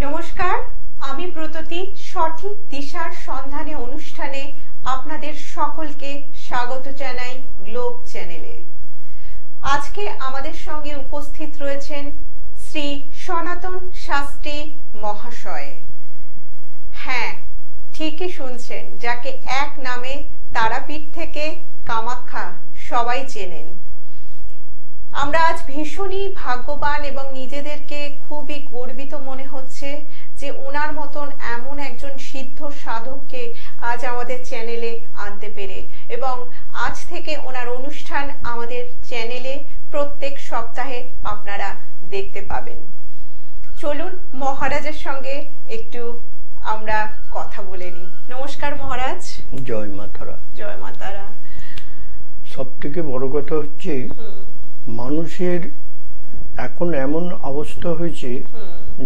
নমস্কার, আমি ব্রততী সঠিক দিশার সন্ধানে অনুষ্ঠানে আপনাদের সকলকে স্বাগত জানাই গ্লোব চ্যানেলে। আজকে আমাদের সঙ্গে উপস্থিত রয়েছেন শ্রী সনাতন শাস্ত্রী মহাশয়। হ্যাঁ, ঠিকই শুনছেন, যাকে এক নামে তারাপীঠ থেকে কামাখ্যা সবাই চেনেন। আমরা আজ ভীষণই ভাগ্যবান এবং নিজেদেরকে খুবই গর্বিত মনে হচ্ছে যে ওনার মতন এমন একজন সিদ্ধ সাধককে আজ আমাদের চ্যানেলে আনতে পেরে, এবং আজ থেকে ওনার অনুষ্ঠান আমাদের চ্যানেলে প্রত্যেক সপ্তাহে আপনারা দেখতে পাবেন। চলুন মহারাজের সঙ্গে একটু আমরা কথা বলে নিই। নমস্কার মহারাজ। জয় মাতারা। জয় মাতারা। সব থেকে বড় কথা হচ্ছে মানুষের এখন এমন অবস্থা হয়েছে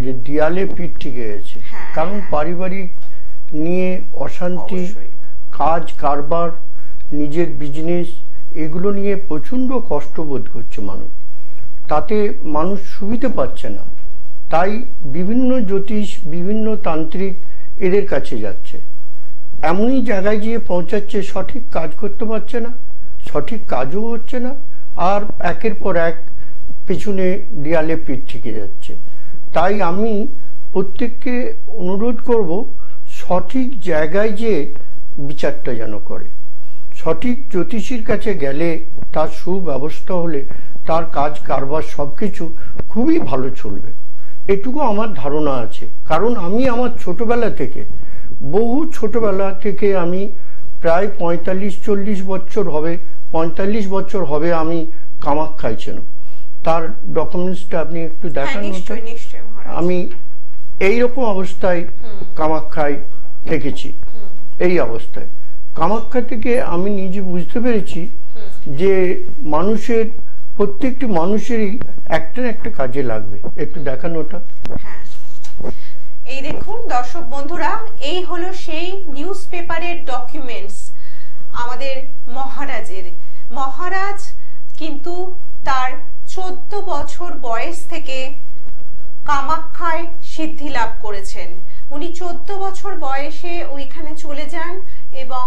যে দেয়ালে পিঠ ঠেকে গেছে, কারণ পারিবারিক নিয়ে অশান্তি, কাজ কারবার, নিজের বিজনেস, এগুলো নিয়ে প্রচন্ড কষ্ট বোধ করছে মানুষ। তাতে মানুষ সুবিধে পাচ্ছে না, তাই বিভিন্ন জ্যোতিষ, বিভিন্ন তান্ত্রিক এদের কাছে যাচ্ছে। এমনই জায়গায় গিয়ে পৌঁছাচ্ছে, সঠিক কাজ করতে পারছে না, সঠিক কাজও হচ্ছে না, আর একের পর এক পেছনে দেয়ালে পিঠ ঠেকে যাচ্ছে। তাই আমি প্রত্যেককে অনুরোধ করব, সঠিক জায়গায় যে বিচারটা যেন করে। সঠিক জ্যোতিষীর কাছে গেলে, তার সুব্যবস্থা হলে তার কাজ কারবার সব কিছু খুবই ভালো চলবে, এটুকু আমার ধারণা আছে। কারণ আমি আমার ছোটবেলা থেকে, বহু ছোটবেলা থেকে আমি প্রায় 45-40 বছর হবে, 45 বছর হবে আমি কামাখ্যায় ছিল। তার ডকুমেন্টসটা আপনি একটু দেখান। আমি এইরকম অবস্থায় কামাখ্যায় থেকেছি। এই অবস্থায় কামাখ্যা থেকে আমি নিজে বুঝতে পেরেছি যে মানুষের, প্রত্যেকটি মানুষেরই একটা না একটা কাজে লাগবে। একটু দেখান ওটা। এই দেখুন দর্শক বন্ধুরা, এই হলো সেই নিউজ পেপারের ডকুমেন্টস আমাদের মহারাজের। মহারাজ কিন্তু তার 14 বছর বয়স থেকে কামাখ্যায় সিদ্ধি লাভ করেছেন। উনি 14 বছর বয়সে ওইখানে চলে যান এবং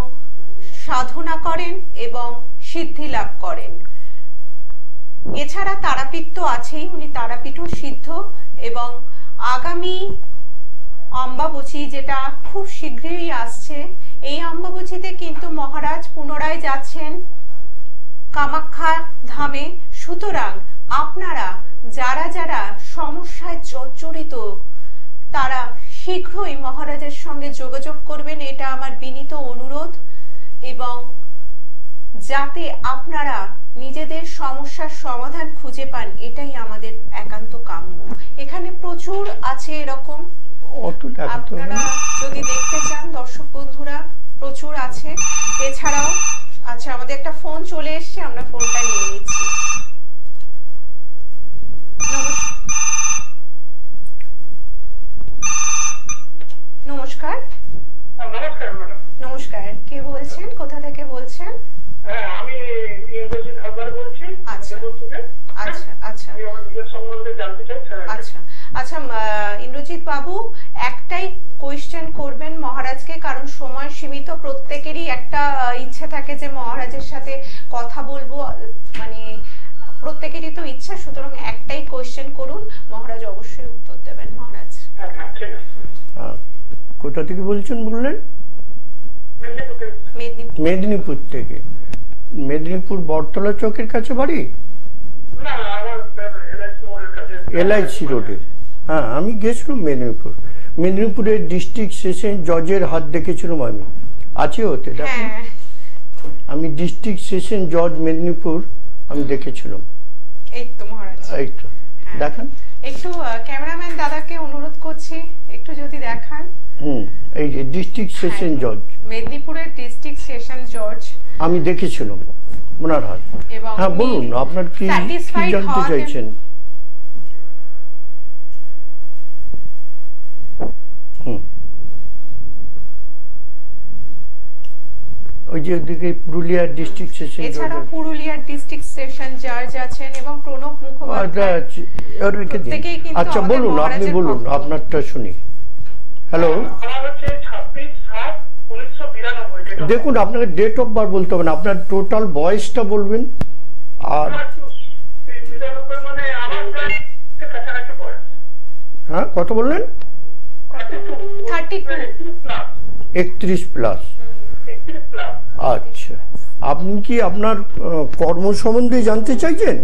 সাধনা করেন এবং সিদ্ধি লাভ করেন। এছাড়া তারাপীঠ তো আছেই, উনি তারাপীঠও সিদ্ধ। এবং আগামী অম্বাবচী, যেটা খুব শীঘ্রই আসছে, এই অম্বাবচীতে কিন্তু মহারাজ পুনরায় যাচ্ছেন কামাখ্যা ধামে। সুতরাং আপনারা যারা যারা সমস্যায় জর্জরিত, তারা শীঘ্রই মহারাজের সঙ্গে যোগাযোগ করবেন, এটা আমার বিনীত অনুরোধ। এবং যাতে আপনারা নিজেদের সমস্যার সমাধান খুঁজে পান, এটাই আমাদের একান্ত কাম্য। এখানে প্রচুর আছে এরকম, আপনারা যদি দেখতে চান দর্শক বন্ধুরা, প্রচুর আছে। এছাড়াও আচ্ছা, আমাদের একটা ফোন চলে এসেছে, আমরা ফোনটা নিয়ে নিচ্ছি। নমস্কার। নমস্কার ম্যাডাম। নমস্কার, কে বলছেন, কোথা থেকে বলছেন? আমি ইন্দ্রজিৎ হালদার বলছি। আচ্ছা আচ্ছা আচ্ছা আমি আমার নিজের সম্বন্ধে জানতে চাই। আচ্ছা আচ্ছা, ইন্দ্রজিৎ বাবু একটাই কোয়েশ্চেন করবেন মহারাজকে, কারণ সময় সীমিত। প্রত্যেকেরই একটা ইচ্ছে থাকে যে মহারাজের সাথে কথা বলবো, মানে প্রত্যেকেরই তো ইচ্ছা। সুতরাং একটাই কোয়েশ্চেন করুন, মহারাজ অবশ্যই উত্তর দেবেন। মহারাজ। কোথা থেকে বলছেন বললেন? মেদিনীপুর থেকে। মেদিনীপুর বটতলা চকের কাছে বাড়ি? LIC রোডে। হ্যাঁ, আমি গেছিলাম মেদিনীপুর। মেদিনীপুরের ডিস্ট্রিক্ট সেশন জজের হাত দেখেছিলাম আমি, আছে ওতে। দেখুন, আমি ডিস্ট্রিক্ট সেশন জজ মেদিনীপুর আমি দেখেছিলাম। এই তো মহারাজ, এই তো দেখান। একটু ক্যামেরাম্যান দাদাকে অনুরোধ করছি একটু যদি দেখান। এই যে ডিস্ট্রিক্ট সেশন জজ, মেদিনীপুরের ডিস্ট্রিক্ট সেশন জজ আমি দেখেছিলাম ওনার হাত। হ্যাঁ, বলুন আপনার কি জানতে চাইছেন? ওই যে ওদিকে পুরুলিয়া ডিস্ট্রিক্ট সেশন এছাড়া পুরুলিয়ার ডিস্ট্রিক্ট সেশন জাজ আছেন এবং প্রণব মুখোপাধ্যায়। আচ্ছা বলুন, আপনি বলুন, আপনারটা শুনি। হ্যালো, দেখুন আপনাকে ডেট অফ বার্থ বলতে হবে না, আপনার টোটাল বয়সটা বলবেন। আর হ্যাঁ কত বললেন? 31 প্লাস। আচ্ছা, আপনি কি আপনার কর্ম সম্বন্ধে জানতে চাইছেন?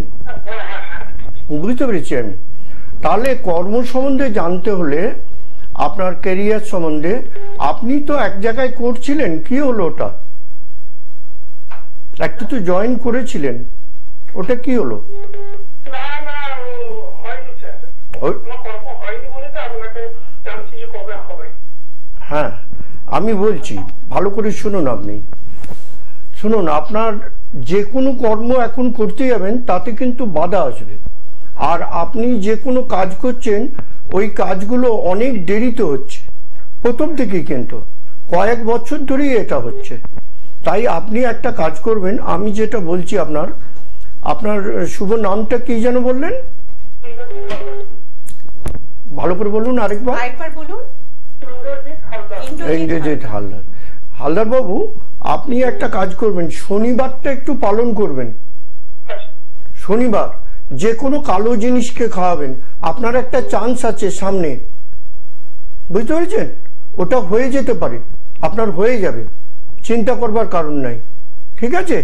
বুঝতে পেরেছি আমি। তাহলে কর্ম সম্বন্ধে জানতে হলে আপনার ক্যারিয়ার সম্বন্ধে, আপনি তো এক জায়গায় করছিলেন, কি হলো ওটা? একটা তো জয়েন করেছিলেন, ওটা কি হলো? হ্যাঁ আমি বলছি, ভালো করে শুনুন। আপনি শুনুন, আপনার যে কোনো কর্ম এখন করতে যাবেন তাতে কিন্তু বাধা আসবে। আর আপনি যে কোনো কাজ করছেন ওই কাজগুলো অনেক দেরিতে হচ্ছে প্রথম থেকেই, কিন্তু কয়েক বছর ধরেই এটা হচ্ছে। তাই আপনি একটা কাজ করবেন, আমি যেটা বলছি, আপনার শুভ নামটা কি যেন বললেন? ভালো করে বলুন, আরেকবার বলুন। ইন্দ্রজিৎ হালদার। হালদার বাবু, আপনি একটা কাজ করবেন, শনিবারটা একটু পালন করবেন। শনিবার যে কোনো কালো জিনিসকে খাওয়াবেন, আপনার একটা চান্স আছে সামনে, বুঝতে পেরেছেন? ওটা হয়ে যেতে পারে, আপনার হয়ে যাবে, চিন্তা করবার কারণ নাই, ঠিক আছে?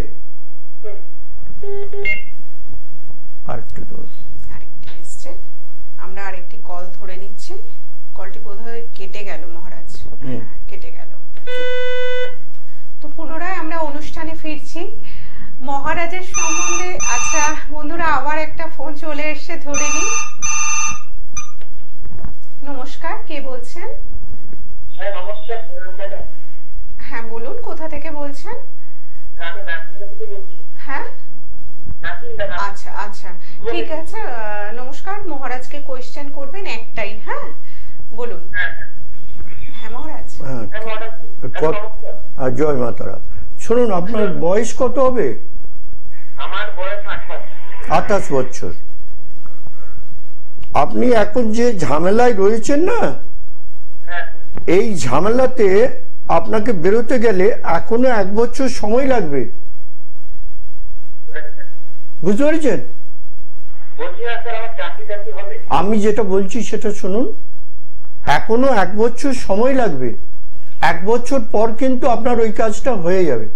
আমরা আরেকটি কল ধরে নিচ্ছি। কলটি বোধহয় কেটে গেল মহারাজ, কেটে গেল। তো পুনরায় আমরা অনুষ্ঠানে ফিরছি মহারাজের সম্বন্ধে। আচ্ছা বন্ধুরা, আবার একটা ফোন চলে এসেছে, ধরে নি। নমস্কার, কে বলছেন? হ্যাঁ বলুন, কোথা থেকে বলছেন? হ্যাঁ আচ্ছা আচ্ছা, ঠিক আছে। নমস্কার, মহারাজকে কোয়েশ্চেন করবেন একটাই। হ্যাঁ বলুন। হ্যাঁ মহারাজ। জয় মাতারা। শুনুন, আপনার বয়স কত হবে? আমার বয়স 28 বছর। আপনি এখন যে ঝামেলায় রয়েছেন না, এই ঝামেলাতে আপনাকে বেরোতে গেলে এখনো 1 বছর সময় লাগবে, বুঝতে পেরেছেন? আমি যেটা বলছি সেটা শুনুন, এখনো 1 বছর সময় লাগবে। 1 বছর পর কিন্তু আপনার ওই কাজটা হয়ে যাবে।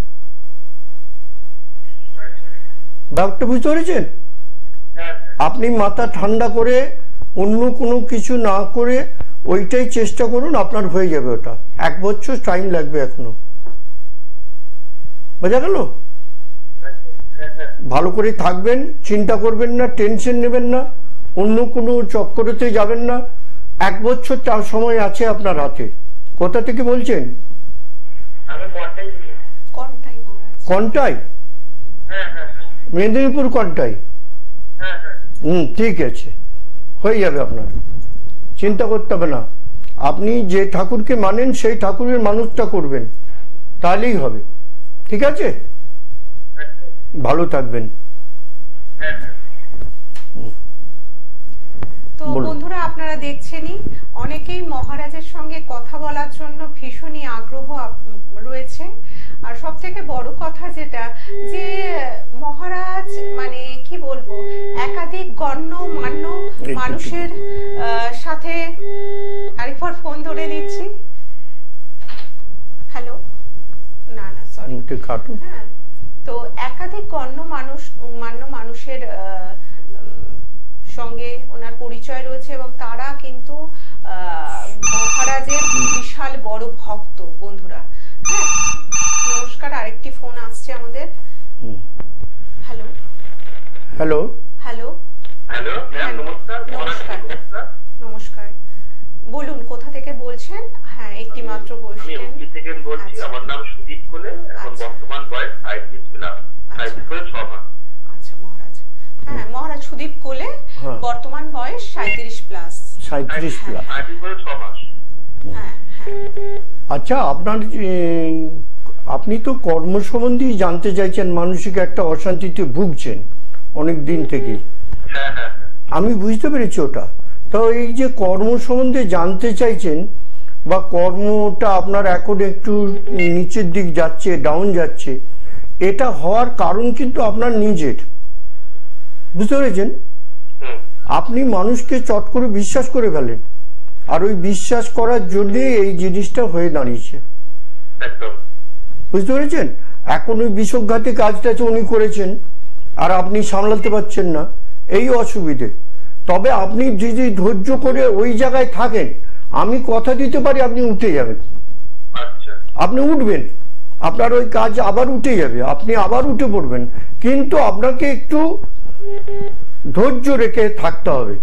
ব্যাপারটা বুঝতে পেরেছেন? আপনি মাথা ঠান্ডা করে অন্য কোনো কিছু না করে ওইটাই চেষ্টা করুন, আপনার হয়ে যাবে ওটা। 1 বছর টাইম লাগবে এখনো, বোঝা গেল? ভালো করে থাকবেন, চিন্তা করবেন না, টেনশন নেবেন না, অন্য কোনো চক্করেতে যাবেন না। 1 বছর তার সময় আছে আপনার হাতে। কোথা থেকে বলছেন? কন্টাই, মেদিনীপুর কন্টাই। ঠিক আছে, হয়ে যাবে আপনার, চিন্তা করতে হবে না। আপনি যে ঠাকুরকে মানেন সেই ঠাকুরের মানুষটা করবেন, তাহলেই হবে, ঠিক আছে? ভালো থাকবেন। তো বন্ধুরা, আপনারা দেখছেনই, অনেকেই মহারাজের সঙ্গে কথা বলার জন্য ভীষণই আগ্রহ রয়েছে। আর সব থেকে বড় কথা যেটা, যে মহারাজ মানে কি বলবো, একাধিক গণ্যমান্য মানুষের সাথে। আরেকবার ফোন ধরে নিচ্ছি। হ্যালো, না না সরি, হ্যাঁ। তো একাধিক গণ্যমান্য মানুষের সঙ্গে ওনার পরিচয় রয়েছে এবং তারা কিন্তু মহারাজের বিশাল বড় ভক্ত বন্ধুরা। হ্যাঁ, নমস্কার, আরেকটি ফোন আসছে আমাদের। Hello hello hello hello ma'am, নমস্কার। নমস্কার, নমস্কার, বলুন কোথা থেকে বলছেন? হ্যাঁ, একটি মাত্র কোশ্চেন। আমি উত্তর থেকে বলছি। আমার নাম সুদীপ কোলে, এখন বর্তমান বয়স 35 প্লাস, 35 করে 6 মাস। আচ্ছা মহারাজ। হ্যাঁ মহারাজ, সুদীপ কোলে, বর্তমান বয়স 37 প্লাস। 37 প্লাস, 35 করে 6 মাস। হ্যাঁ হ্যাঁ। আচ্ছা, আপনার আপনি তো কর্ম সম্বন্ধেই জানতে চাইছেন, মানসিক একটা অশান্তিতে ভুগছেন অনেক দিন থেকে। আমি বুঝতে পেরেছি ওটা। তো এই যে কর্ম সম্বন্ধে জানতে চাইছেন বা কর্মটা আপনার এখন একটু নিচের দিক যাচ্ছে, ডাউন যাচ্ছে, এটা হওয়ার কারণ কিন্তু আপনার নিজের, বুঝতে পেরেছেন? আপনি মানুষকে চট করে বিশ্বাস করে ফেলেন, আর ওই বিশ্বাস করার জন্য এই জিনিসটা হয়ে দাঁড়িয়েছে, বুঝতে পেরেছেন? এখন ওই বিষঘাতী কাজটা উনি করেছেন আর আপনি সামলাতে পারছেন না, এই অসুবিধে। তবে আপনি যদি ধৈর্য করে ওই জায়গায় থাকেন, আমি কথা দিতে পারি আপনি উঠে যাবেন। আপনি উঠবেন, আপনার ওই কাজ আবার উঠে যাবে, আপনি আবার উঠে পড়বেন, কিন্তু আপনাকে একটু ধৈর্য রেখে থাকতে হবে।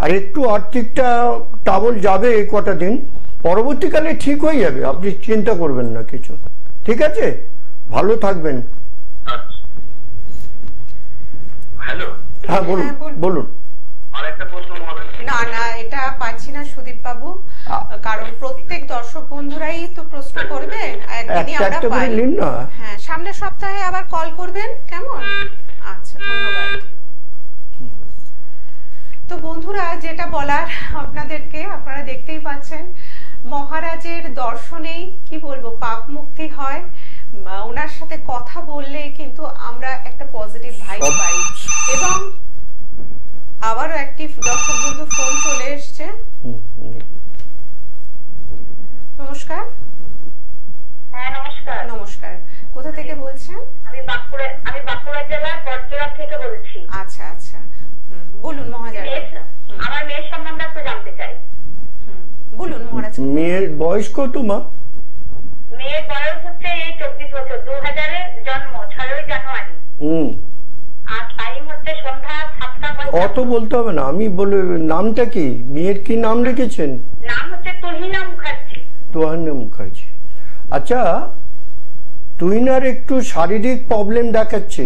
আর একটু আর্থিকটা টাবল যাবে এই কটা দিন, পরবর্তীকালে ঠিক হয়ে যাবে, আপনি চিন্তা করবেন না কিছু, ঠিক আছে? ভালো থাকবেন। হ্যালো, হ্যাঁ বলুন বলুন। না না, এটা পাচ্ছি না সুদীপ বাবু, কারণ প্রত্যেক দর্শক বন্ধুরাই তো প্রশ্ন করবেন, একদিনই আমরা পাই। হ্যাঁ, সামনের সপ্তাহে আবার কল করবেন, কেমন? আচ্ছা, ধন্যবাদ। তো বন্ধুরা, যেটা বলার আপনাদেরকে, আপনারা দেখতেই পাচ্ছেন, মহারাজের দর্শনেই কি বলবো, পাপ মুক্তি হয়। ওনার সাথে কথা বললে কিন্তু আমরা একটা পজিটিভ ভাইব পাই। এবং আবারও একটি দর্শক বন্ধু ফোন চলে এসছে। নমস্কার। হ্যাঁ নমস্কার। নমস্কার, কোথা থেকে বলছেন? আমি বাঁকুড়া জেলার বড়জোড়া থেকে বলছি। আচ্ছা আচ্ছা, বলুন মহারাজ। আমার মেয়ের সম্বন্ধে একটু জানতে চাই। বলুন মহারাজ। মেয়ের বয়স কত মা? মেয়ের বয়স হচ্ছে এই 24 বছর, 2000 এর জন্ম, 6ই জানুয়ারি। আর টাইম হচ্ছে সন্ধ্যা 7টা। অত বলতে হবে না, আমি বলে। নামটা কি? মেয়ের কি নাম রেখেছেন? নাম হচ্ছে তুহিনা মুখার্জি। তুহিনা মুখার্জি। আচ্ছা, তুহিনার একটু শারীরিক প্রবলেম দেখাচ্ছে,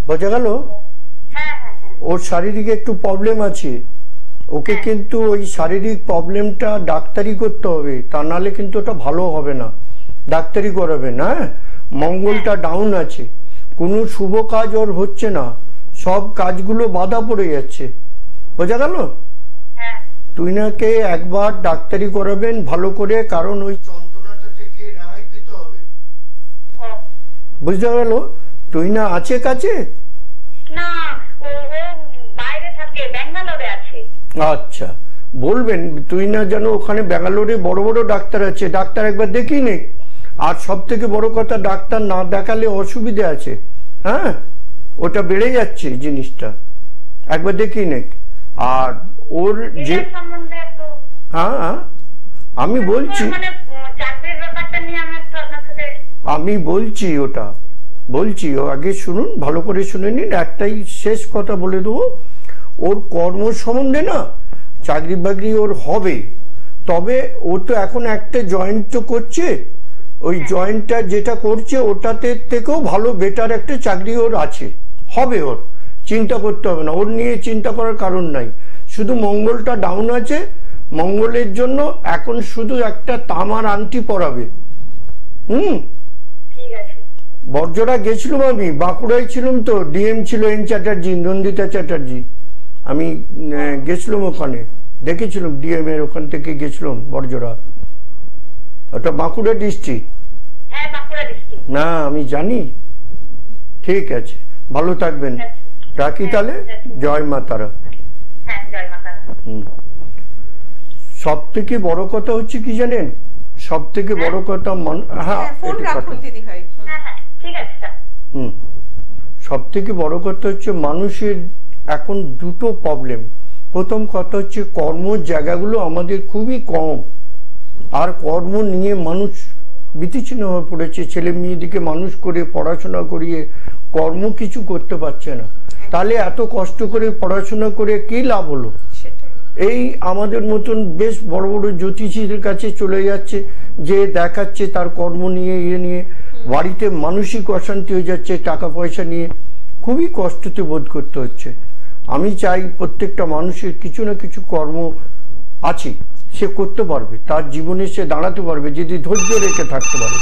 বোঝা গেল? ওর শারীরিক একটু প্রবলেম আছে, ওকে কিন্তু ওই শারীরিক প্রবলেমটা ডাক্তারি করতে হবে, তা নাহলে কিন্তু ওটা ভালো হবে না, ডাক্তারি করাবে না। মঙ্গলটা ডাউন আছে, কোনো শুভ কাজ ওর হচ্ছে না, সব কাজগুলো বাধা পড়ে যাচ্ছে, বোঝা গেল? তুহিনাকে একবার ডাক্তারি করাবেন ভালো করে, কারণ ওই যন্ত্রণাটা থেকে রেহাই পেতে হবে, বুঝতে গেল? তুহিনা আছে কাছে? না, ও বাইরে থাকে, ব্যাঙ্গালোরে আছে। আচ্ছা, বলবেন তুহিনা যেন ওখানে ব্যাঙ্গালোরে বড় বড় ডাক্তার আছে, ডাক্তার একবার দেখিয়ে নে। আর সব থেকে বড় কথা, ডাক্তার না দেখালে অসুবিধে আছে, হ্যাঁ, ওটা বেড়ে যাচ্ছে জিনিসটা, একবার দেখিয়ে নে। আর ওর যে, হ্যাঁ আমি বলছি, আমি বলছি ওটা বলছি, ও আগে শুনুন, ভালো করে শুনে নিন। একটাই শেষ কথা বলে দেবো, ওর কর্ম সম্বন্ধে না, চাকরি বাকরি ওর হবে, তবে ও তো এখন একটা জয়েন্ট তো করছে, ওই জয়েন্টটা যেটা করছে ওটাতে থেকেও ভালো বেটার একটা চাকরি ওর আছে, হবে, ওর চিন্তা করতে হবে না, ওর নিয়ে চিন্তা করার কারণ নাই। শুধু মঙ্গলটা ডাউন আছে, মঙ্গলের জন্য এখন শুধু একটা তামার আংটি পরাবে। বড়জোড়া গেছিলাম আমি, বাঁকুড়ায় ছিলাম তো, ডিএম ছিল এন চ্যাটার্জি, নন্দিতা চ্যাটার্জি, আমি গেছিলাম ওখানে, দেখেছিলাম ডিএম এর ওখান থেকে গেছিলাম বড়জোড়া, ওটা বাঁকুড়া ডিস্ট্রিক্ট। না আমি জানি, ঠিক আছে, ভালো থাকবেন, রাখি তাহলে, জয় মা তারা। সব থেকে বড় কথা হচ্ছে কি জানেন, সব থেকে বড় কথা, সব থেকে বড় কথা হচ্ছে মানুষের এখন দুটো প্রবলেম। প্রথম কথা হচ্ছে কর্মের জায়গাগুলো আমাদের খুবই কম, আর কর্ম নিয়ে মানুষ বিতিচ্ছিন্ন হয়ে পড়েছে, ছেলে মেয়েদিকে মানুষ করে পড়াশোনা করিয়ে কর্ম কিছু করতে পারছে না, তাহলে এত কষ্ট করে পড়াশোনা করে কি লাভ হলো? এই আমাদের মতন বেশ বড় বড় জ্যোতিষীদের কাছে চলে যাচ্ছে, যে দেখাচ্ছে তার কর্ম নিয়ে, ইয়ে নিয়ে, বাড়িতে মানসিক অশান্তি হয়ে যাচ্ছে, টাকা পয়সা নিয়ে খুবই কষ্টতে বোধ করতে হচ্ছে। আমি চাই প্রত্যেকটা মানুষের কিছু না কিছু কর্ম আছে, সে করতে পারবে, তার জীবনে সে দাঁড়াতে পারবে যদি ধৈর্য রেখে থাকতে পারে।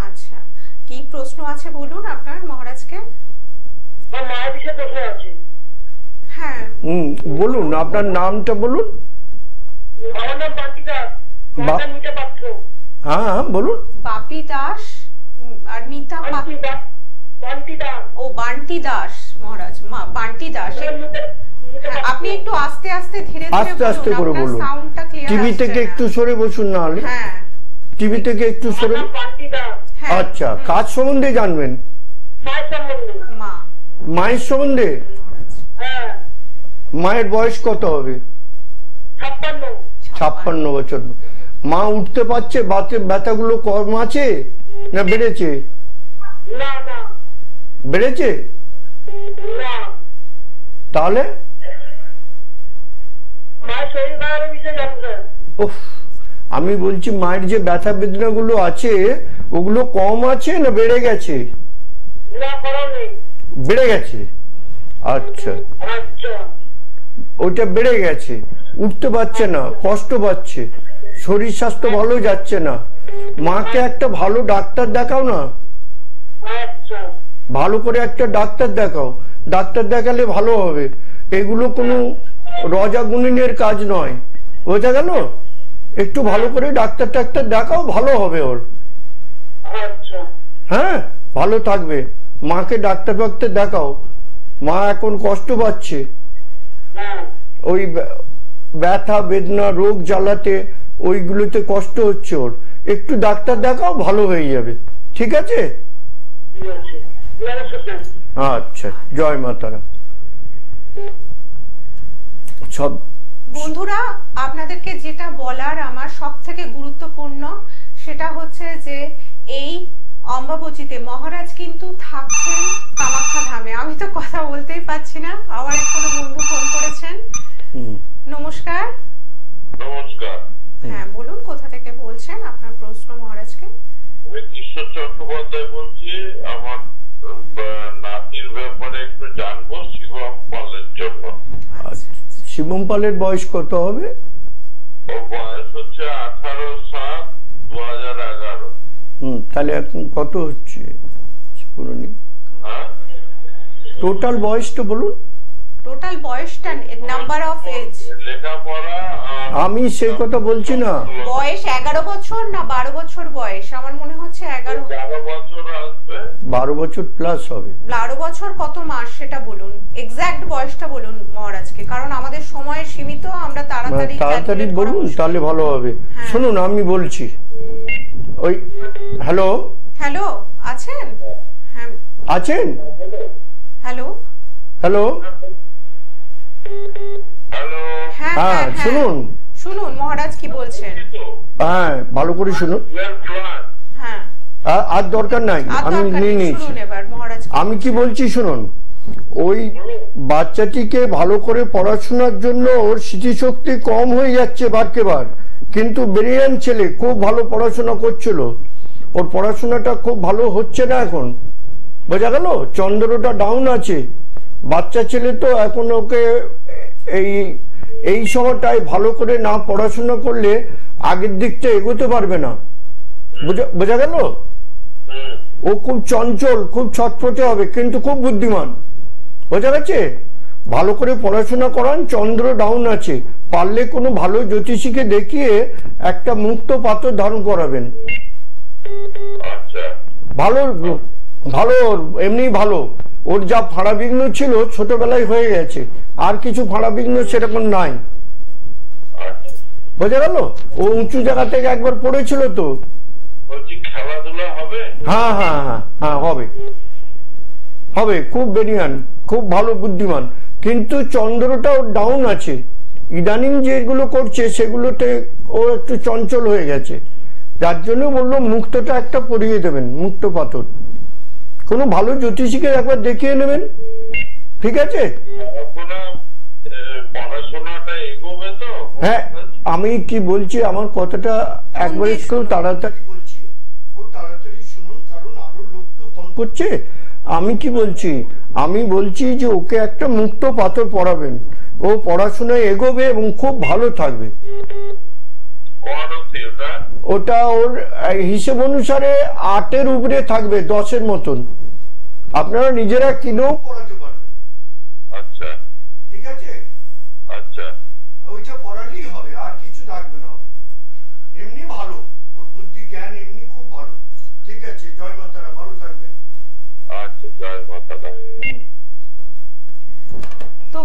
আচ্ছা, কি প্রশ্ন আছে বলুন আপনার মহারাজকে? হ্যাঁ বলুন, আপনার নামটা বলুন। হ্যাঁ বলুন। বাপি দাস আর মিতা ও বান্টি দাস মহারাজ, বান্টি দাস। আপনি একটু আস্তে আস্তে ধীরে আস্তে করে বলুন। সাউন্ডটা ক্লিয়ার। টিভি থেকে একটু সরে বসুন না হলে। হ্যাঁ, টিভি থেকে একটু সরে। আচ্ছা, কাজ সম্বন্ধে জানবেন? মায়ের সম্বন্ধে? মায়ের বয়স কত হবে? 56 বছর। মা উঠতে পারছে? ব্যথাগুলো কম আছে না বেড়েছে? বেড়েছে? তাহলে আমি বলছি মায়ের যে ব্যথা বেদনা গুলো আছে ওগুলো কম আছে না বেড়ে গেছে? বেড়ে গেছে। আচ্ছা, ওইটা বেড়ে গেছে, উঠতে পারছে না, কষ্ট পাচ্ছে, শরীর স্বাস্থ্য ভালো যাচ্ছে না। মাকে একটা ভালো ডাক্তার দেখাও না, ভালো করে একটা ডাক্তার দেখাও। ডাক্তার দেখালে ভালো হবে। এগুলো কোনো রজাগুনিনের কাজ নয়, বোঝা গেল? একটু ভালো করে ডাক্তার দেখাও, ভালো হবে ওর। হ্যাঁ, ভালো থাকবে। মাকে ডাক্তার দেখাও। মা এখন কষ্ট পাচ্ছে, ওই ব্যথা বেদনা রোগ জ্বালাতে ওইগুলোতে কষ্ট হচ্ছে ওর। একটু ডাক্তার দেখাও, ভালো হয়ে যাবে। ঠিক আছে? আচ্ছা, জয় মা তারা। সব বন্ধুরা, আপনাদেরকে যেটা বলার আমার সব থেকে গুরুত্বপূর্ণ সেটা হচ্ছে যে এই অম্বাবচীতে মহারাজ কিন্তু থাকছেন কামাখ্যা ধামে। আমি তো কথা বলতেই পাচ্ছি না, আবার কোনো বন্ধু ফোন করেছেন। নমস্কার। নমস্কার। হ্যাঁ বলুন, কোথা থেকে বলছেন? আপনার প্রশ্ন মহারাজকে। আমি কিশোর চট্টোপাধ্যায় বলছি। আমার নাতির ব্যাপারে একটু জানবো, শিবম পালের জন্য। শিবম পালের বয়স কত হবে? ওর বয়স হচ্ছে 18/7/2011। তাহলে এখন কত হচ্ছে? টোটাল বয়সটা বলুন। টোটাল বয়সটা, নাম্বার অফ এজ। লেখাপড়া আমি সেই কথা বলছি না। বয়স 11 বছর না 12 বছর বয়স? আমার মনে হচ্ছে 11 বছর আসবে। 12 বছর প্লাস হবে। 12 বছর কত মাস সেটা বলুন, এক্সাক্ট বয়সটা বলুন মহারাজকে, কারণ আমাদের সময় সীমিত, আমরা তাড়াতাড়ি বলুন তাহলে ভালো হবে। শুনুন আমি বলছি। ওই হ্যালো হ্যালো আছেন? হ্যাঁ আছেন। Hello hello hello. হ্যাঁ শুনুন শুনুন মহারাজ কি বলছেন। হ্যাঁ ভালো করে শুনুন। হ্যাঁ আর দরকার নাই, আমি নিয়ে নিয়েছি। আমি কি বলছি শুনুন। ওই বাচ্চাটিকে ভালো করে পড়াশোনার জন্য ওর স্মৃতিশক্তি কম হয়ে যাচ্ছে বারকে বার, কিন্তু ব্রিলিয়ান্ট ছেলে, খুব ভালো পড়াশোনা করছিল। ওর পড়াশোনাটা খুব ভালো হচ্ছে না এখন, বোঝা গেল? চন্দ্রটা ডাউন আছে। বাচ্চা ছেলে তো এখন ওকে এই সময়টায় ভালো করে না পড়াশোনা করলে আগের দিকটা এগোতে পারবে না, বোঝা গেল? ও খুব চঞ্চল, খুব ছটফটে হবে, কিন্তু খুব বুদ্ধিমান, বোঝা গেছে? ভালো করে পড়াশোনা করান। চন্দ্র ডাউন আছে, পারলে কোনো ভালো জ্যোতিষীকে দেখিয়ে একটা মুক্ত পাথর ধারণ করাবেন। ভালো ভালো এমনি ভালো। ওর যা ফাঁড়া বিঘ্ন ছিল ছোটবেলায় হয়ে গেছে, আর কিছু ফাঁড়া বিঘ্ন সেরকম নাই, বোঝা গেল? ও উঁচু জায়গা থেকে একবার পড়েছিল তো। হ্যাঁ হ্যাঁ হ্যাঁ হ্যাঁ হবে হবে, খুব বেরিয়ান, খুব ভালো বুদ্ধিমান, কিন্তু চন্দ্রটাও ডাউন আছে। ইদানিং যেগুলো করছে সেগুলোতে ও একটু চঞ্চল হয়ে গেছে, যার জন্য বললো মুক্তটা একটা পরিয়ে দেবেন, মুক্ত পাথর। কোনো ভালো জ্যোতিষীকে একবার দেখিয়ে নেবেন, ঠিক আছে? হ্যাঁ আমি কি বলছি, আমার কথাটা একবার একটু তাড়াতাড়ি বলছি, খুব তাড়াতাড়ি শুনুন, কারণ আরো লোক তো ফোন করছে। আমি কি বলছি, আমি বলছি যে ওকে একটা মুক্ত পাথর পড়াবেন, ও পড়াশোনায় এগোবে এবং খুব ভালো থাকবে। ওটা ওর হিসেব অনুসারে 8-এর উপরে থাকবে, 10-এর মতন। আপনারা নিজেরা কিনেও পড়াতে পারবেন। আচ্ছা, ঠিক আছে। আচ্ছা, ওইটা পড়ালেই হবে, আর কিছু লাগবে না। এমনি ভালো, ওর বুদ্ধি জ্ঞান এমনি খুব ভালো। ঠিক আছে, জয় মা তারা, ভালো থাকবেন। আচ্ছা, জয় মা তারা। তো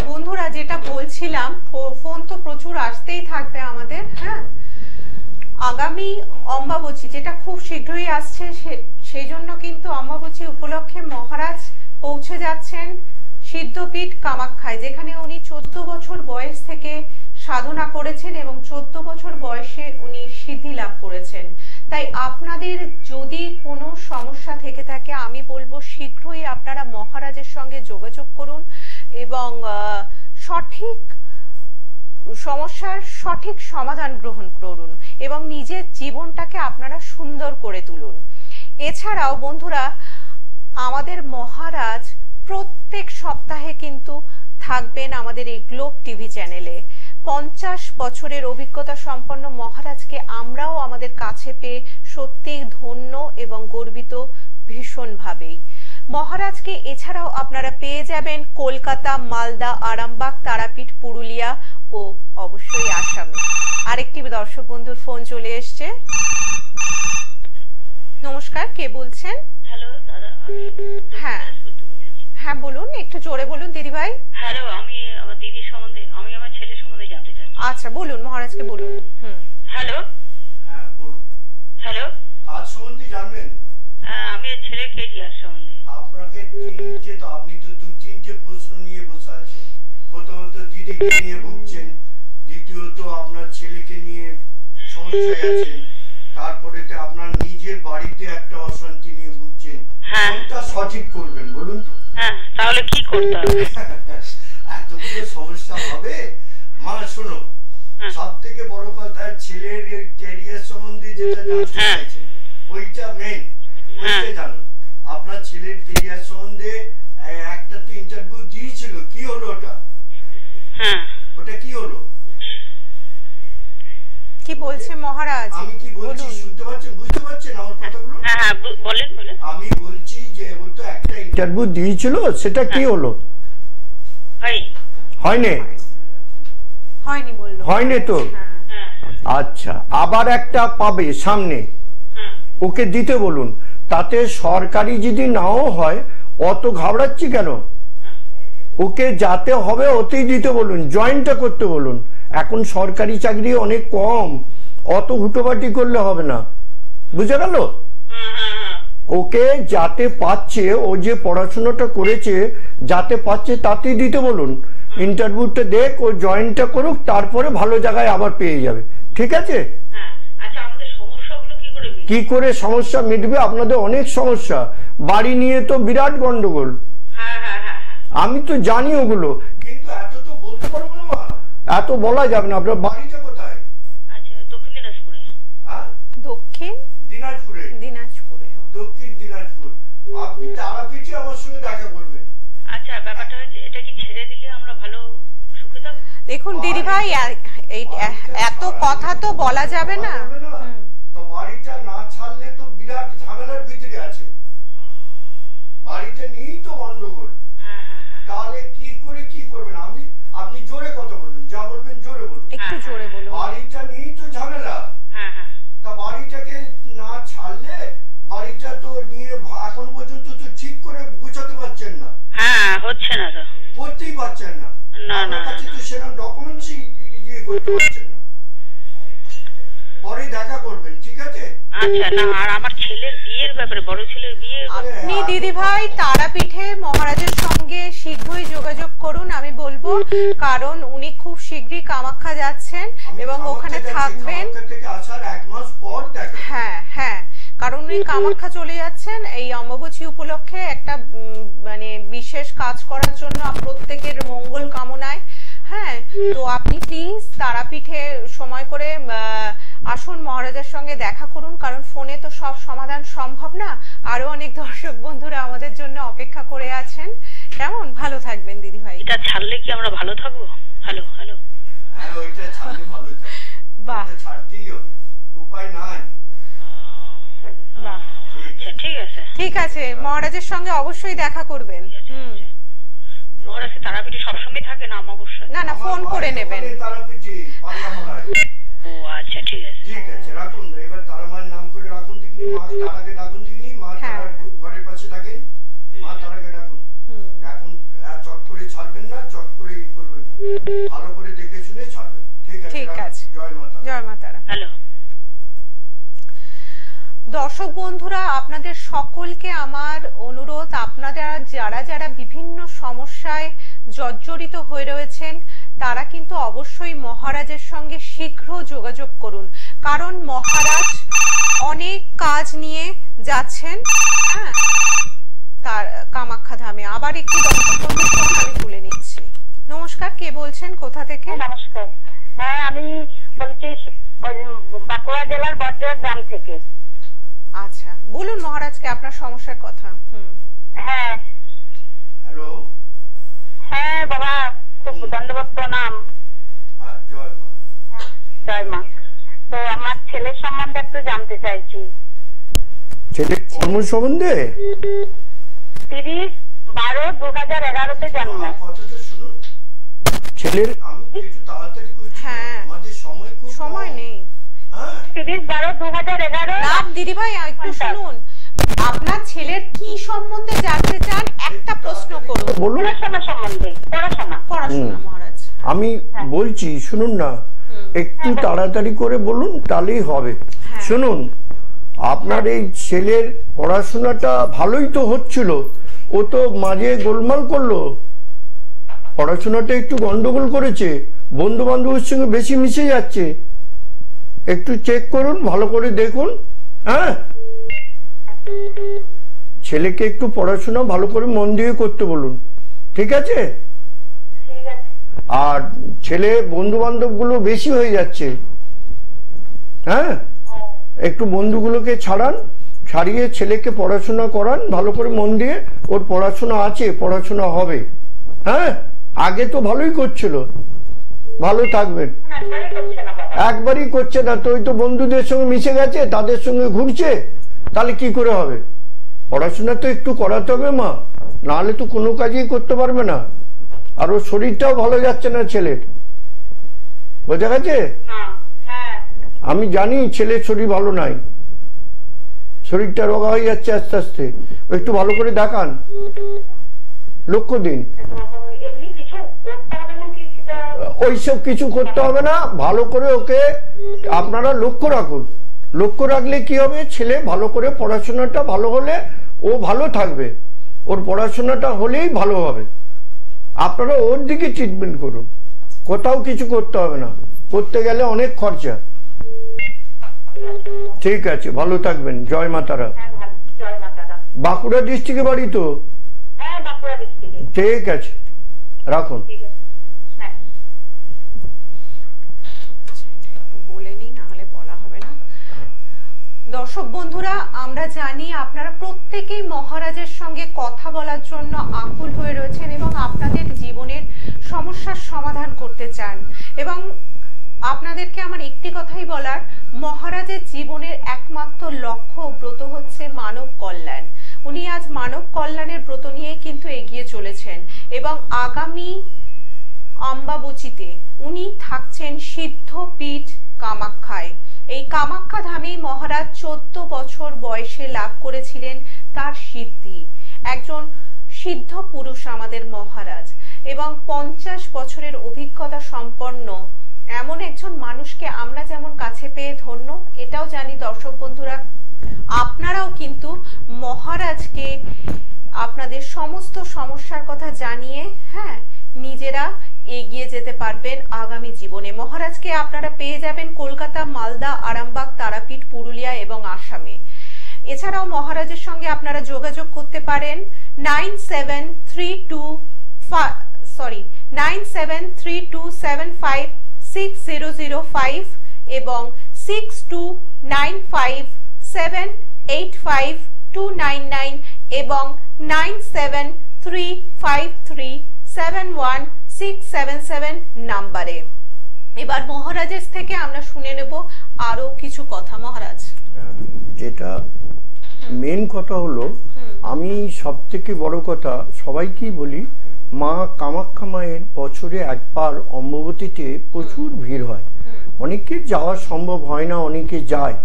বন্ধুরা যেটা বলছিলাম, ফোন তো প্রচুর আসতেই থাকবে আমাদের। হ্যাঁ, আগামী অম্বাবচী যেটা খুব শীঘ্রই আসছে, সেই জন্য কিন্তু অম্বাবচী উপলক্ষে মহারাজ পৌঁছে যাচ্ছেন সিদ্ধপীঠ কামাখ্যায়, যেখানে উনি 14 বছর বয়স থেকে সাধনা করেছেন এবং 14 বছর বয়সে উনি সিদ্ধি লাভ করেছেন। তাই আপনাদের যদি কোনো সমস্যা থেকে থাকে, আমি বলবো শীঘ্রই আপনারা মহারাজের সঙ্গে যোগাযোগ করুন এবং সঠিক সমস্যার সঠিক সমাধান গ্রহণ করুন এবং নিজের জীবনটাকে আপনারা সুন্দর করে তুলুন। এছাড়াও বন্ধুরা, আমাদের মহারাজ প্রত্যেক সপ্তাহে কিন্তু থাকবেন আমাদের এই গ্লোব টিভি চ্যানেলে। 50 বছরের অভিজ্ঞতা সম্পন্ন মহারাজকে আমরাও আমাদের কাছে পেয়ে সত্যি ধন্য এবং গর্বিত ভীষণভাবেই। মহারাজকে এছাড়াও আপনারা পেয়ে যাবেন কলকাতা, মালদা, আরামবাগ, তারাপীঠ, পুরুলিয়া ও অবশ্যই আসামে। আরেকটি দর্শক বন্ধুর ফোন চলে এসছে। নমস্কার, কে বলছেন? হ্যালো দাদা। হ্যাঁ হ্যাঁ বলুন, একটু জোরে বলুন দিদি ভাই। হ্যালো, আমি আমার দিদির সম্বন্ধে, আমি আমার ছেলের সম্বন্ধে জানতে চাই। আচ্ছা বলুন, মহারাজকে বলুন। হ্যালো। হ্যাঁ বলুন। হ্যালো, কাজ সম্বন্ধে জানবেন? আমি ছেলে কেজিআর সম্বন্ধে। আপনাকে তিনটে, তো আপনি তো 2-3টে প্রশ্ন নিয়ে বসে আছেন। প্রথমত দিদিকে নিয়ে ভুগছেন, দ্বিতীয়ত আপনার ছেলেকে নিয়ে সমস্যায় আছেন, তারপরেতে আপনার নিজের বাড়িতে একটা অশান্তি নিয়ে ভুগছেন। কোনটা সঠিক করবেন বলুন তো? হ্যাঁ, তাহলে কি করতে হবে? এতগুলো সমস্যা হবে? মা শোনো, সব থেকে বড় কথা ছেলের ক্যারিয়ার সম্বন্ধে যেটা জানতে চাইছেন ওইটা মেইন, ওইটা জানুন। আপনার ছেলের ক্যারিয়ার সম্বন্ধে একটা তো ইন্টারভিউ দিয়েছিল, কি হলো ওটা? ওটা কি হলো? কি বলছে মহারাজ? আমি কি বলছি শুনতে পাচ্ছেন, বুঝতে পারছেন আমার কথাগুলো? হ্যাঁ বলেন বলেন। আমি বলছি যে ও তো একটা ইন্টারভিউ দিয়েছিল, সেটা কি হলো? হয়নি? হয়নি বললো। হয়নি তো? আচ্ছা, আবার একটা পাবে সামনে, ওকে দিতে বলুন। তাতে সরকারি যদি নাও হয়, অত ঘাবড়াচ্ছি কেন? ওকে যাতে হবে ওতেই দিতে বলুন, জয়েনটা করতে বলুন। এখন সরকারি চাকরি অনেক কম, অত হুটোপাটি করলে হবে না, বুঝে গেল? ওকে যাতে পাচ্ছে, ও যে পড়াশোনাটা করেছে যাতে পাচ্ছে তাতেই দিতে বলুন। ইন্টারভিউটা দেখ, ও জয়েনটা করুক, তারপরে ভালো জায়গায় আবার পেয়ে যাবে। ঠিক আছে? কি করে সমস্যা মিটবে? আপনাদের অনেক সমস্যা, বাড়ি নিয়ে তো বিরাট গন্ডগোল। আমি তো জানি ওগুলো, কিন্তু এত তো বলতে পারবো না, এত বলা যাবে না। আপনার বাড়িটা কোথায়? আচ্ছা, দক্ষিণ দিনাজপুরে। হ্যাঁ, দক্ষিণ দিনাজপুরে। দক্ষিণ দিনাজপুর। আপনি তারাপীঠে আমার সঙ্গে দেখা করবেন। আচ্ছা, ব্যাপারটা হচ্ছে এটা কি ছেড়ে দিলে আমরা ভালো সুখে থাকবো? দেখুন দিদি ভাই, এত কথা তো বলা যাবে না। বাড়িটা না ছাড়লে তো বিরাট ঝামেলার ভিতরে আছে, বাড়িটা নিয়েই তো গন্ডগোল। তাহলে কি করে কি করবেন? আপনি জোরে কথা বলবেন, যা বলবেন জোরে বলবেন, একটু জোরে বলুন। বাড়িটা নিয়েই তো ঝামেলা। তা বাড়িটাকে না ছাড়লে, বাড়িটা তো নিয়ে এখন পর্যন্ত তো ঠিক করে গুছাতে পারছেন না। হচ্ছে না তো, করতেই পারছেন না। আপনার কাছে তো সেরকম ডকুমেন্টসই ইয়ে করতে পারছেন না। পরে দেখা করবেন, ঠিক আছে? আচ্ছা, না আর আমার ছেলের বিয়ের ব্যাপারে, বড় ছেলের বিয়ে। আপনি দিদি ভাই তারাপীঠে মহারাজের সঙ্গে শীঘ্রই যোগাযোগ করুন, আমি বলবো, কারণ উনি খুব শীঘ্রই কামাখ্যা যাচ্ছেন এবং ওখানে থাকবেন। হ্যাঁ হ্যাঁ, কারণ উনি কামাখ্যা চলে যাচ্ছেন এই অম্বাবচী উপলক্ষে একটা মানে বিশেষ কাজ করার জন্য, প্রত্যেকের মঙ্গল কামনায়। হ্যাঁ, তো আপনি প্লিজ তারাপীঠে সময় করে আসুন, মহারাজের সঙ্গে দেখা করুন, কারণ ফোনে তো সব সমাধান সম্ভব না। আরো অনেক দর্শক বন্ধুরা আমাদের জন্য অপেক্ষা করে আছেন। কেমন? ভালো থাকবেন দিদি ভাই। এটা ছাড়লে কি আমরা ভালো থাকবো? Hello hello. হ্যাঁ, ওইটা ছাড়লে ভালো থাকবে। বাহ, ছাড়তেই হবে, উপায় উপায় নাই। ঠিক আছে, মহারাজের সঙ্গে অবশ্যই দেখা করবেন। মহারাজ তারাপীঠে সবসময় থাকে না? অবশ্যই না, ফোন করে নেবেন। তারাপীঠে পান্ডাপাড়ায়। ও আচ্ছা, ঠিক আছে, ঠিক আছে, রাখুন। এবার তারা মায়ের নাম করে রাখুন দেখি, মা তারাকে ডাকুন দেখি, মা তারার ঘরের পাশে থাকেন, মা তারাকে ডাকুন। এখন চট করে ছাড়বেন না, চট করে করবেন না, ভালো করে দেখে শুনে ছাড়বেন। ঠিক আছে, জয় মাতা। জয় মা তারা। হ্যালো দর্শক বন্ধুরা, আপনাদের সকলকে আমার অনুরোধ, আপনারা যারা যারা বিভিন্ন সমস্যায় জর্জরিত হয়ে রয়েছেন তারা কিন্তু অবশ্যই মহারাজের সঙ্গে শীঘ্র যোগাযোগ করুন, কারণ মহারাজ অনেক কাজ নিয়ে যাচ্ছেন তার কামাখ্যা ধামে। আবার একটি দর্শক বন্ধুর ফোন আমি তুলে নিচ্ছি। নমস্কার, কে বলছেন, কোথা থেকে? নমস্কার, হ্যাঁ আমি বলছি বাঁকুড়া জেলার বড়জোর গ্রাম থেকে। আচ্ছা, বলুন মহারাজকে আপনার সমস্যার কথা। হ্যাঁ হ্যালো। হ্যাঁ বাবা, খুব ধন্যবাদ, প্রণাম। জয় মা। জয় মা। তো আমার ছেলের সম্বন্ধে একটু জানতে চাইছি। ছেলের কর্ম সম্বন্ধে? 30/12/2011 জন্ম। কথাটা শুনুন ছেলের। আমি একটু তাড়াতাড়ি করছি, আমাদের সময় নেই। 30/12/2011। না দিদি ভাই, একটু শুনুন, আপনার ছেলের কি সম্বন্ধে জানতে চান একটা প্রশ্ন করুন। বলুন। পড়াশোনা সম্বন্ধে। পড়াশোনা মহারাজ। আমি বলছি শুনুন না, একটু তাড়াতাড়ি করে বলুন তাহলেই হবে। শুনুন, আপনার এই ছেলের পড়াশোনাটা ভালোই তো হচ্ছিল, ও তো মাঝে গোলমাল করলো, পড়াশোনাটা একটু গন্ডগোল করেছে, বন্ধু বান্ধবের সঙ্গে বেশি মিশে যাচ্ছে। একটু চেক করুন, ভালো করে দেখুন। হ্যাঁ, ছেলেকে একটু পড়াশোনা ভালো করে মন দিয়ে করতে বলুন, ঠিক আছে? আর ছেলে বন্ধু বান্ধব গুলো বেশি হয়ে যাচ্ছে, হ্যাঁ, একটু বন্ধুগুলোকে ছাড়ান, ছাড়িয়ে ছেলেকে পড়াশোনা করান ভালো করে মন দিয়ে। ওর পড়াশোনা আছে, পড়াশোনা হবে। হ্যাঁ, আগে তো ভালোই করছিল, ভালো থাকবেন। একবারই করছে না তো, ওই তো বন্ধুদের সঙ্গে মিশে গেছে, তাদের সঙ্গে ঘুরছে, তাহলে কি করে হবে? পড়াশোনা তো একটু করাতে হবে মা, নাহলে তো কোনো কাজই করতে পারবে না। আর ওর শরীরটাও ভালো যাচ্ছে না ছেলের, বোঝা গেছে? আমি জানি ছেলের শরীর ভালো নাই, শরীরটা রোগা হয়ে যাচ্ছে আস্তে আস্তে। একটু ভালো করে দেখান, লক্ষ্য দিন। ওইসব কিছু করতে হবে না, ভালো করে ওকে আপনারা লক্ষ্য রাখুন। লক্ষ্য রাখলে কি হবে, ছেলে ভালো করে পড়াশোনাটা ভালো হলে ও ভালো থাকবে, ওর পড়াশোনাটা হলেই ভালো হবে। আপনারা ওর দিকে ট্রিটমেন্ট করুন, কোথাও কিছু করতে হবে না, করতে গেলে অনেক খরচা। ঠিক আছে, ভালো থাকবেন। জয় মা তারা। বাঁকুড়া ডিস্ট্রিক্টে বাড়ি তো? ঠিক আছে, রাখুন। বলে নি, না হলে বলা হবে না। দর্শক বন্ধুরা, আমরা জানি আপনারা প্রত্যেকেই মহারাজের সঙ্গে কথা বলার জন্য আকুল হয়ে রয়েছেন এবং আপনাদের জীবনের সমস্যার সমাধান করতে চান। এবং আপনাদেরকে আমার একটি কথাই বলার, মহারাজের জীবনের একমাত্র লক্ষ্য ব্রত হচ্ছে মানব কল্যাণ। উনি আজ মানব কল্যাণের ব্রত নিয়ে কিন্তু এগিয়ে চলেছেন এবং আগামী অম্বাবচীতে উনি থাকছেন সিদ্ধপীঠ কামাখ্যায়। এই কামাখ্যা ধামেই মহারাজ 14 বছর বয়সে লাভ করেছিলেন তার সিদ্ধি। একজন সিদ্ধ পুরুষ আমাদের মহারাজ, এবং 50 বছরের অভিজ্ঞতা সম্পন্ন এমন একজন মানুষকে আমরা যেমন কাছে পেয়ে ধন্য, এটাও জানি দর্শক বন্ধুরা আপনারাও কিন্তু মহারাজকে আপনাদের সমস্ত সমস্যার কথা জানিয়ে নিজেরা এগিয়ে যেতে পারবেন আগামী জীবনে। মহারাজকে আপনারা পেয়ে যাবেন কলকাতা, মালদা, আরামবাগ, তারাপীঠ, পুরুলিয়া এবং আসামে। এছাড়াও মহারাজের সঙ্গে আপনারা যোগাযোগ করতে পারেন 9732756005 এবং 6295785299 এবং 9735371677 নাম্বারে। এবার মহারাজের থেকে আমরা শুনে নেব আরো কিছু কথা মহারাজ। যেটা মেন কথা হলো, আমি সবথেকে বড় কথা সবাইকেই বলি, মা কামাখ্যা মায়ের বছরে একবার অম্বুবাচীতে প্রচুর ভিড় হয়, অনেকের যাওয়া সম্ভব হয় না, অনেকে যায়।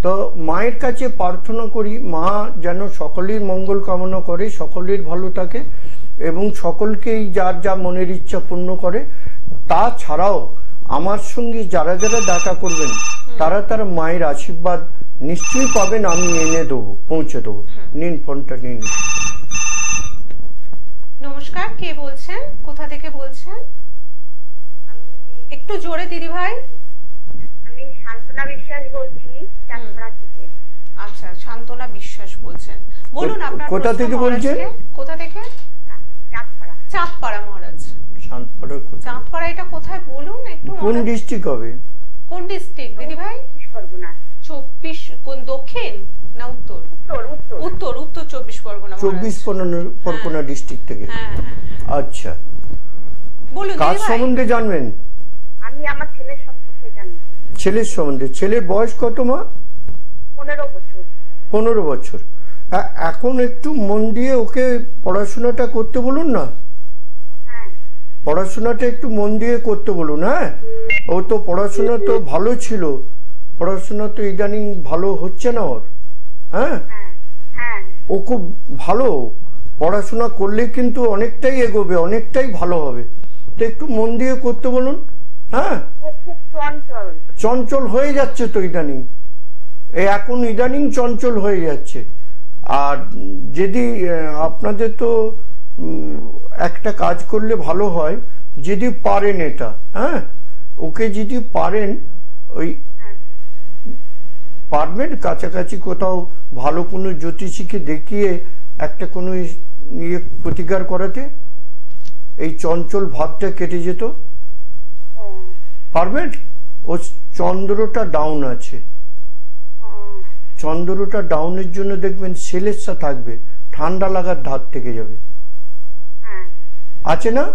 তো মায়ের কাছে প্রার্থনা করি মা যেন সকলের মঙ্গল কামনা করে, সকলের ভালো থাকে এবং সকলকেই যার যা মনের ইচ্ছা পূর্ণ করে। তাছাড়াও আমার সঙ্গে যারা যারা দেখা করবেন তারা তারা মায়ের আশীর্বাদ নিশ্চয়ই পাবেন, আমি এনে দেবো, পৌঁছে দেবো। নিন ফোনটা নিন। নমস্কার, কে বলছেন, কোথা থেকে বলছেন? একটু জোরে দিদি ভাই। আমি শান্তনা বিশ্বাস বলছি, চাঁদপাড়া থেকে। আচ্ছা, শান্তনা বিশ্বাস বলছেন, বলুন আপনার কোথা থেকে বলছেন? কোথা থেকে? চাঁদপাড়া। চাঁদপাড়া মহারাজ। চাঁদপাড়া এটা কোথায় বলুন একটু? কোন ডিস্ট্রিক্ট হবে? কোন ডিস্ট্রিক্ট দিদি ভাই? 24 কোন, দক্ষিণ না উত্তর? উত্তর 24 পরগনা। 24 পরগনা ডিস্ট্রিক্ট থেকে। আচ্ছা, বলুন কার সম্বন্ধে জানবেন? আমি আমার ছেলের সম্পর্কে জানি। ছেলের সম্বন্ধে? ছেলের বয়স কত মা? 15 বছর। 15 বছর। এখন একটু মন দিয়ে ওকে পড়াশোনাটা করতে বলুন না। পড়াশোনাটা একটু মন দিয়ে করতে বলুন। হ্যাঁ, ও তো পড়াশোনা তো ভালো ছিল, পড়াশোনা তো ইদানিং ভালো হচ্ছে না ওর। হ্যাঁ, ও খুব ভালো পড়াশোনা করলে কিন্তু অনেকটাই এগোবে, অনেকটাই ভালো হবে। তো একটু মন দিয়ে করতে বলুন। হ্যাঁ, চঞ্চল হয়ে যাচ্ছে তো ইদানিং, এখন ইদানিং চঞ্চল হয়ে যাচ্ছে। আর যদি আপনাদের তো একটা কাজ করলে ভালো হয়, যদি পারেন এটা, হ্যাঁ ওকে যদি পারেন, ওই পারবেন কাছাকাছি কোথাও ভালো কোনো জ্যোতিষীকে দেখিয়ে একটা কোনো ইয়ে প্রতিকার করাতে, এই চঞ্চল ভাবটা কেটে যেত। পারবেন? ও চন্দ্রটা ডাউন আছে, চন্দ্রটা ডাউনের জন্য দেখবেন সেলেসা থাকবে, ঠান্ডা লাগার ধার থেকে যাবে। আছে না?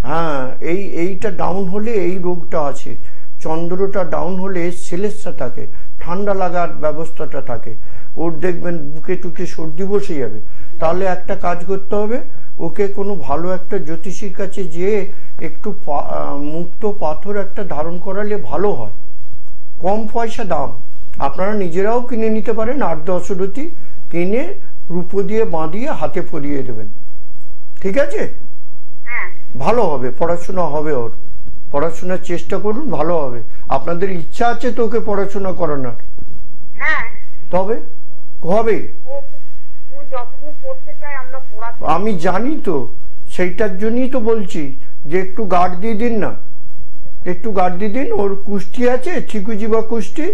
হ্যাঁ, এইটা ডাউন হলে এই রোগটা আছে। চন্দ্রটা ডাউন হলে সেলেসা থাকে, ঠান্ডা লাগার ব্যবস্থাটা থাকে, ওর দেখবেন বুকে টুকে সর্দি বসে যাবে। তাহলে একটা কাজ করতে হবে, ওকে কোনো ভালো একটা জ্যোতিষীর কাছে যেয়ে একটু মুক্ত পাথর একটা ধারণ করালে ভালো হয়। কম পয়সা দাম, আপনারা নিজেরাও কিনে নিতে পারেন। 8-10 রতি কিনে রূপো দিয়ে বাঁধিয়ে হাতে পরিয়ে দেবেন। ঠিক আছে? ভালো হবে, পড়াশোনা হবে ওর। পড়াশোনার চেষ্টা করুন, ভালো হবে। আপনাদের ইচ্ছা আছে তো ওকে পড়াশোনা করানোর? তবে হবে, আমি জানি তো, সেইটার জন্যই তো বলছি যে একটু গার্ড দিয়ে দিন না, একটু গার্ড দিয়ে দিন। ওর কুষ্টি আছে, ঠিকুজি বা কুষ্টি?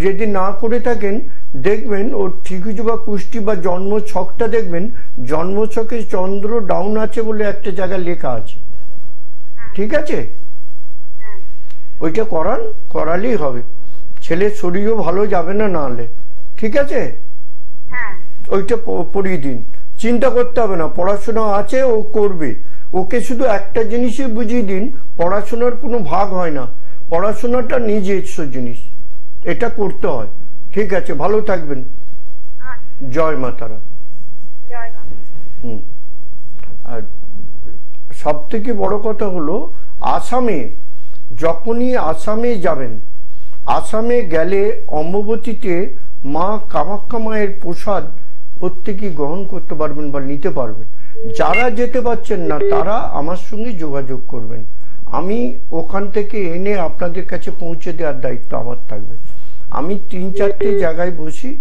যদি না করে থাকেন, দেখবেন ওর ঠিকুজি বা কুষ্টি বা জন্ম ছকটা দেখবেন, জন্ম ছকে চন্দ্র ডাউন আছে বলে একটা জায়গায় লেখা আছে। ঠিক আছে? ওইটা করালেই হবে। ছেলের শরীরও ভালো যাবে না নাহলে। ঠিক আছে? ওইটা পড়িয়ে দিন, চিন্তা করতে হবে না, পড়াশোনা আছে, ও করবে। ওকে শুধু একটা জিনিসই বুঝিয়ে দিন, পড়াশোনার কোনো ভাগ হয় না, পড়াশোনাটা নিজস্ব জিনিস, এটা করতে হয়। ঠিক আছে, ভালো থাকবেন। জয় মা তারা। আর সব থেকে বড় কথা হলো, আসামে যখনই আসামে যাবেন, আসামে গেলে অম্বুবাচীতে মা কামাখ্যা মায়ের প্রসাদ প্রত্যেকেই গ্রহণ করতে পারবেন বা নিতে পারবেন। যারা যেতে পারছেন না তারা আমার সঙ্গে যোগাযোগ করবেন, আমি ওখান থেকে এনে আপনাদের কাছে পৌঁছে দেওয়ার দায়িত্ব আমার থাকবে। আমি 3-4টে জায়গায় বসি,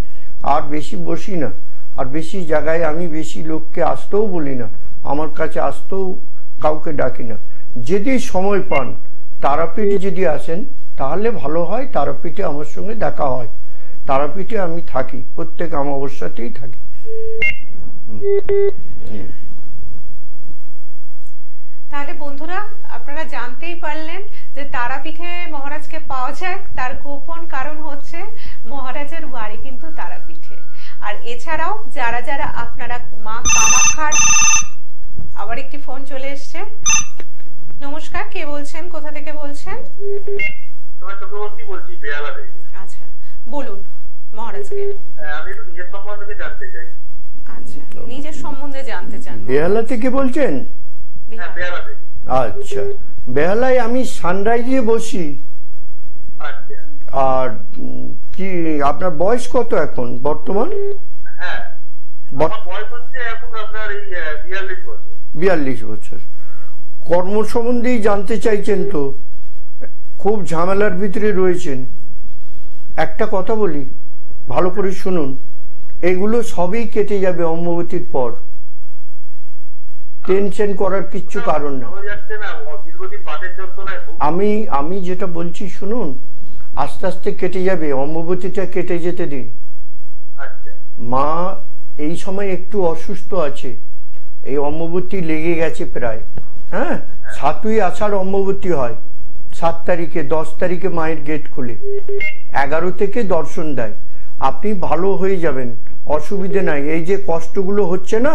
আর বেশি বসি না। আর বেশি জায়গায় আমি বেশি লোককে আসতেও বলি না, আমার কাছে আসতেও কাউকে ডাকি না। যদি সময় পান, তারাপীঠ যদি আসেন তাহলে ভালো হয়। তারাপীঠে আমার সঙ্গে দেখা হয়, তারাপীঠে আমি থাকি, প্রত্যেক অমাবস্যাতেই থাকি। তাহলে বন্ধুরা, আপনারা জানতেই পারলেন যে তারাপীঠে মহারাজকে পাওয়া যায়, তার গোপন কারণ হচ্ছে মহারাজের বাড়ি কিন্তু তারাপীঠে। আর এছাড়াও যারা যারা আপনারা মা কামাখ্যার, আবার একটি ফোন চলে এসছে। নমস্কার, কে বলছেন, কোথা থেকে বলছেন? তোমার চক্রবর্তী বলছি, বেহালা থেকে। আচ্ছা, বলুন মহারাজকে। আমি একটু নিজের সম্বন্ধে জানতে চাই। আচ্ছা, নিজের সম্বন্ধে জানতে চান? বেহালা থেকে বলছেন? হ্যাঁ, বেহালা থেকে। আচ্ছা, বেহালায় আমি সানরাইজে বসি। আচ্ছা। আর কি আপনার বয়স কত এখন বর্তমান? হ্যাঁ, আমার বয়স হচ্ছে এখন আপনার এই 42 বছর। 42 বছর। কর্ম সম্বন্ধেই জানতে চাইছেন তো? খুব ঝামেলার ভিতরে রয়েছেন। একটা কথা বলি, ভালো করে শুনুন, এগুলো সবই কেটে যাবে অম্বুবতীর পর। টেনশন করার কিচ্ছু কারণ না। আমি যেটা বলছি শুনুন, আস্তে আস্তে কেটে যাবে, অম্বুবতীটা কেটে যেতে দিন। মা এই সময় একটু অসুস্থ আছে, এই অম্বুবতী লেগে গেছে প্রায়। হ্যাঁ, 7ই আষাঢ় অম্বুবতী হয়, 7 তারিখে 10 তারিখে মায়ের গেট খুলে, 11 থেকে দর্শন দেয়। আপনি ভালো হয়ে যাবেন, অসুবিধে নাই। এই যে কষ্টগুলো হচ্ছে না,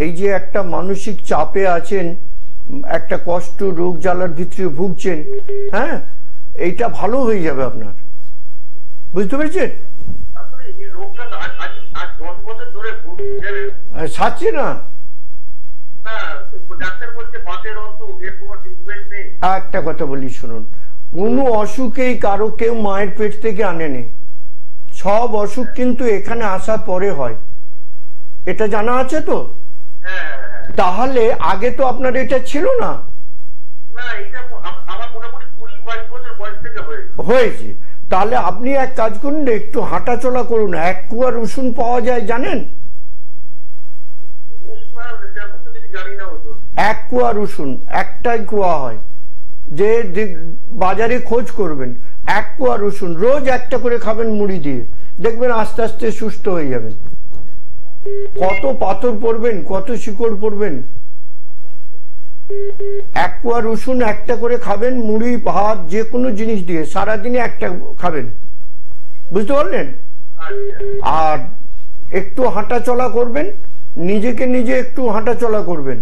এই যে একটা মানসিক চাপে আছেন, একটা কষ্ট রোগ জ্বালার ভিতরে ভুগছেন, হ্যাঁ, এইটা ভালো হয়ে যাবে আপনার। বুঝতে পেরেছেন? সাচ্ছে না। একটা কথা বলি শুনুন, কোনো অসুখেই কারো কেউ মায়ের পেট থেকে আনেনি। সব অসুখ কিন্তু এখানে আসার পরে হয়, এটা জানা আছে তো? তাহলে আগে তো আপনার এটা ছিল না। হয়েছে, তাহলে আপনি এক কাজ করুন, একটু হাঁটা চলা করুন। 1 কুয়া রসুন পাওয়া যায় জানেন? 1 কুয়া রসুন, একটাই কুয়া হয়, যে বাজারে খোঁজ করবেন। 1 কুয়া রসুন রোজ একটা করে খাবেন মুড়ি দিয়ে, দেখবেন আস্তে আস্তে সুস্থ হয়ে যাবেন। কত পাথর পড়বেন, কত শিকড় পড়বেন। 1 কুয়া রসুন একটা করে খাবেন, মুড়ি ভাত যে কোনো জিনিস দিয়ে সারাদিনে একটা খাবেন। বুঝতে পারলেন? আর একটু হাঁটা চলা করবেন, নিজেকে নিজে একটু হাঁটা চলা করবেন।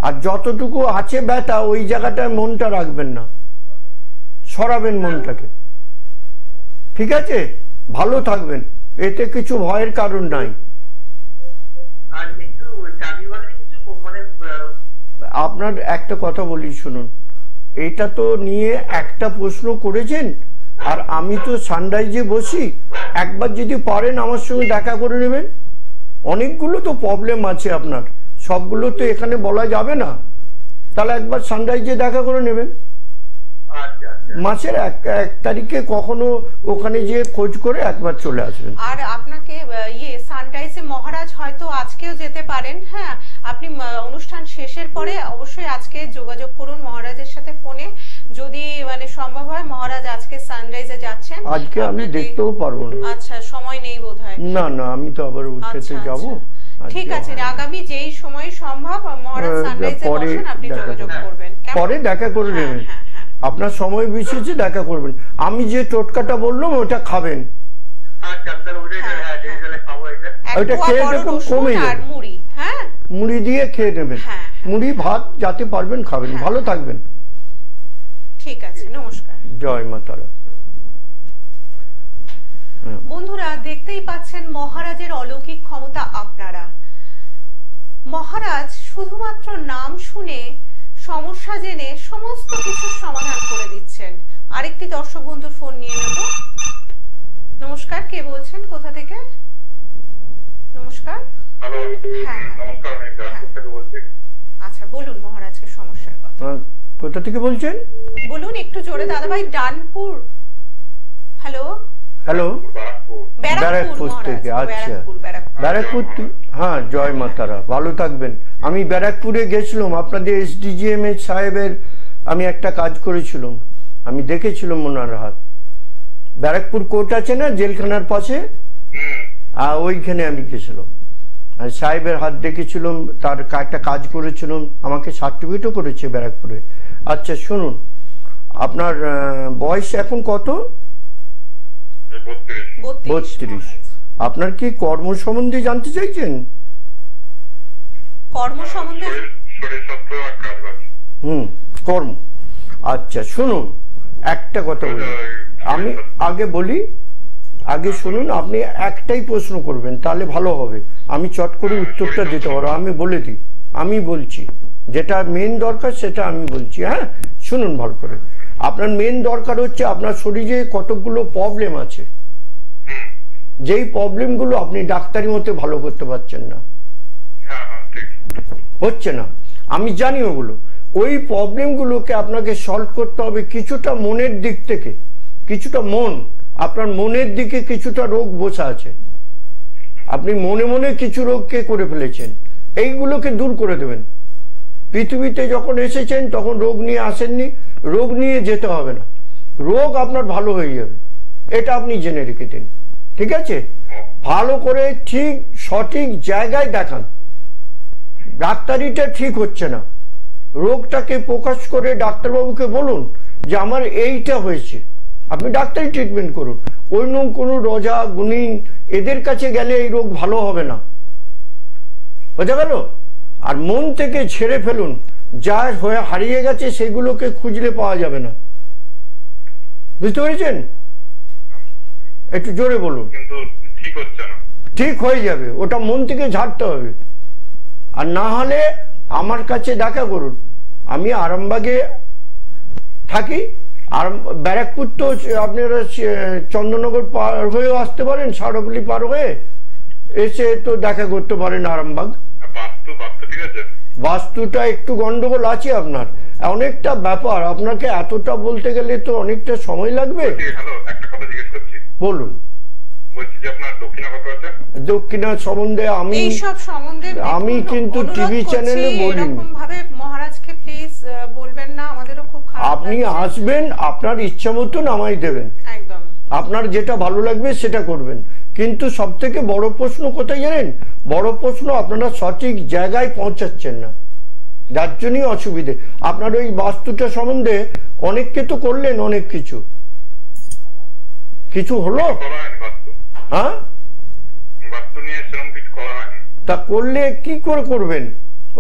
আর যতটুকু আছে ব্যথা, ওই জায়গাটায় মনটা রাখবেন না, সরাবেন মনটাকে। ঠিক আছে? ভালো থাকবেন, এতে কিছু ভয়ের কারণ নাই। আপনার একটা কথা বলি শুনুন, এটা তো নিয়ে একটা প্রশ্ন করেছেন, আর আমি তো সানরাইজে বসি। একবার যদি পারেন আমার সঙ্গে দেখা করে নেবেন। অনেকগুলো তো প্রবলেম আছে আপনার, সবগুলো তো এখানে বলা যাবে না। তাহলে একবার সানরাইজে দেখা করে নেবেন। মাসের 1 তারিখে কখনো ওখানে গিয়ে খোঁজ করে একবার চলে আসবেন। আর আপনাকে সানরাইজে মহারাজ হয়তো আজকেও যেতে পারেন। হ্যাঁ, আপনি অনুষ্ঠান শেষের পরে অবশ্যই আজকে যোগাযোগ করুন মহারাজের সাথে ফোনে, যদি মানে সম্ভব হয়। মহারাজ আজকে সানরাইজে যাচ্ছেন। আজকে আমি দেখতেও পারবো না। আচ্ছা, সময় নেই বোধহয়। না না, আমি তো আবার উঠতে যাব। ঠিক আছে, আগামী যেই সময় সম্ভব মহারাজ সানরাইজে বসেন, আপনি যোগাযোগ করবেন। পরে দেখা করে নেবেন। আপনার সময় বিশেষে দেখা করবেন। আমি যে টোটকাটা বললাম ওটা খাবেন, ওইটা খেয়ে দেখুন কমে যাবে। মুড়ি দিয়ে খেয়ে নেবেন, মুড়ি ভাত যাতে পারবেন খাবেন। ভালো থাকবেন। ঠিক আছে, নমস্কার। জয় মা তারা। বন্ধুরা, দেখতেই পাচ্ছেন মহারাজের অলৌকিক ক্ষমতা। আপনারা মহারাজ শুধুমাত্র নাম শুনে সমস্যা জেনে সমস্ত কিছুর সমাধান করে দিচ্ছেন। আরেকটি দর্শক বন্ধুর ফোন নিয়ে নেব। নমস্কার, কে বলছেন, কোথা থেকে? নমস্কার। হ্যালো। হ্যাঁ, নমস্কার, আমি গাজীপুর থেকে বলছি। আচ্ছা, বলুন মহারাজকে সমস্যার কথা। কোথা থেকে বলছেন? বলুন একটু জোরে দাদাভাই। ডানপুর। হ্যালো হ্যালো, ব্যারাকপুর থেকে। আচ্ছা, ব্যারাকপুর। হ্যাঁ, জয় মা তারা। ভালো থাকবেন। আমি ব্যারাকপুরে গেছিলাম, আপনাদের SDGM সাহেবের আমি একটা কাজ করেছিলাম, আমি দেখেছিলাম ওনার হাত। ব্যারাকপুর কোর্ট আছে না জেলখানার পাশে, ওইখানে আমি গেছিলাম, আর সাহেবের হাত দেখেছিলাম, তার একটা কাজ করেছিলাম, আমাকে সার্টিফিকেটও করেছে ব্যারাকপুরে। আচ্ছা শুনুন, আপনার বয়স এখন কত? 32। আপনার কি কর্ম সম্বন্ধে জানতে চাইছেন? কর্ম সম্বন্ধে? কর্ম। আচ্ছা শুনুন, একটা কথা বলি, আমি আগে বলি, আগে শুনুন, আপনি একটাই প্রশ্ন করবেন তাহলে ভালো হবে, আমি চট করে উত্তরটা দিতে পারবো। আমি বলে দিই, আমি বলছি যেটা মেন দরকার সেটা আমি বলছি। হ্যাঁ শুনুন ভালো করে, আপনার মেন দরকার হচ্ছে আপনার শরীরে কতগুলো প্রবলেম আছে, যেই প্রবলেমগুলো আপনি ডাক্তারি মতে ভালো করতে পারছেন না, হচ্ছে না, আমি জানি ওগুলো। ওই প্রবলেমগুলোকে আপনাকে সলভ করতে হবে কিছুটা মনের দিক থেকে, কিছুটা মন, আপনার মনের দিকে কিছুটা রোগ বসে আছে, আপনি মনে মনে কিছু রোগকে করে ফেলেছেন, এইগুলোকে দূর করে দেবেন। পৃথিবীতে যখন এসেছেন তখন রোগ নিয়ে আসেননি, রোগ নিয়ে যেতে হবে না, রোগ আপনার ভালো হয়ে যাবে, এটা আপনি জেনে রেখে দিন। ঠিক আছে, ভালো করে ঠিক সঠিক জায়গায় দেখান। ডাক্তারিটা ঠিক হচ্ছে না, রোগটাকে প্রকাশ করে ডাক্তারবাবুকে বলুন যে আমার এইটা হয়েছে, আপনি ডাক্তারি ট্রিটমেন্ট করুন। অন্য কোনো রজা গুণিন এদের কাছে গেলে এই রোগ ভালো হবে না, বোঝা গেল? আর মন থেকে ছেড়ে ফেলুন, যা হয়ে হারিয়ে গেছে সেগুলোকে খুঁজলে পাওয়া যাবে না, বুঝতে পেরেছেন? একটু জোরে বলুন। কিন্তু ঠিক হচ্ছে না। ঠিক হয়ে যাবে, ওটা মন থেকে ঝাড়তে হবে। আর না হলে আমার কাছে দেখা করুন, আমি আরামবাগে থাকি, আর ব্যারাকপুর তো আপনারা চন্দননগর পার হয়েও আসতে পারেন, সারপল্লী পার হয়ে এসে তো দেখা করতে পারেন আরামবাগ। বাস্তুটা একটু গন্ডগোল আছে আপনার, অনেকটা ব্যাপার, আপনাকে এতটা বলতে গেলে তো অনেকটা সময় লাগবে। বলুন। দক্ষিণা সম্বন্ধে আমি কিন্তু টিভি চ্যানেলে বলি, মহারাজকে প্লিজ বলবেন না, আমাদেরও খুব খারাপ। আপনি আসবেন, আপনার ইচ্ছা মতো নামাই দেবেন, একদম আপনার যেটা ভালো লাগবে সেটা করবেন। কিন্তু সব থেকে বড় প্রশ্ন কোথায় জানেন? বড় প্রশ্ন আপনারা সঠিক জায়গায় পৌঁছাচ্ছেন না, যার জন্যই অসুবিধে। আপনার ওই বাস্তুটা সম্বন্ধে অনেককে তো করলেন, অনেক কিছু কিছু হলো, হ্যাঁ তা করলে কি করে করবেন?